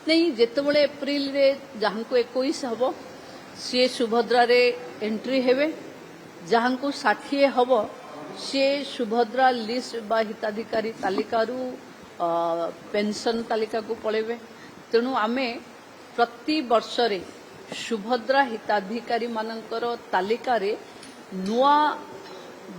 नहीं जितेबाला एप्रिल रे जहाँ को 21 हम सी सुभद्रा रे एंट्री हेबे जहाँ को 60 हम सी सुभद्रा लिस्ट बा हिताधिकारी तालिकारु पेंशन तालिका को पलैबे। तेणु आमे प्रति वर्ष रे सुभद्रा हिताधिकारी मानकर तालिका रे नुआ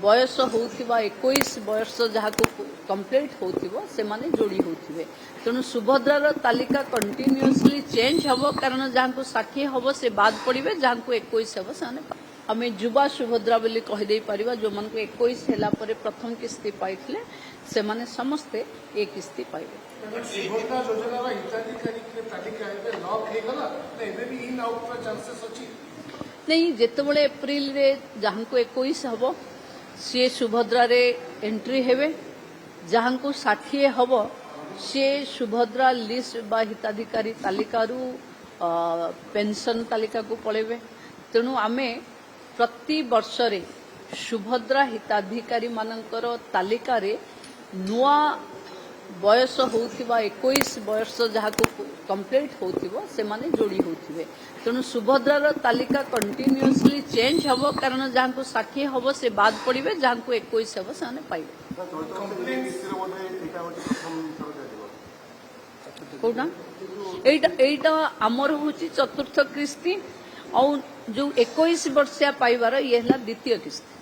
बयस होउथिबा 21 वर्ष जहाँ को कंप्लीट होउथिबो से माने जोड़ी होउथिबे। तेणु सुभद्रार तालिका कंटिन्यूअसली चेंज हबो कारण जहाँ को 60 हबो से बाद पड़िबे जहाँ को 21 हबो से आमे युवा सुभद्रा बोली कहि देई परिबा जो मन को 21 हैला परे प्रथम किस्ती पाइथिले से माने समस्ते एक किस्ती पाइबे। सुभद्रा योजना हिताधिकारी के तालिका एबे लॉक हे गला एबे भी इन आउट का चांसेस अछि नहीं जितेबाला एप्रिल रे जहाँ को 21 हम सी सुभद्रा रे एंट्री हेबे जहाँ को 60 हम सी सुभद्रा लिस्ट बा हिताधिकारी तालिकारु पेंशन तालिका को पलैबे। तेणु आमे प्रति वर्ष रे सुभद्रा हिताधिकारी मानकर तालिका रे नुआ बयस होउथिबा 21 वर्ष जहाँ को कंप्लीट होउथिबो से माने जोड़ी होउथिबे। तेणु सुभद्रार तालिका कंटिन्यूअसली चेंज हबो कारण जहाँ को 60 हबो से बाद पड़िबे जहाँ को 21 हबो से पाइबे। कोना एटा आमर होची चतुर्थ किस्ती और जो 21 वर्षिया पाइबार ये द्वितीय किस्ती।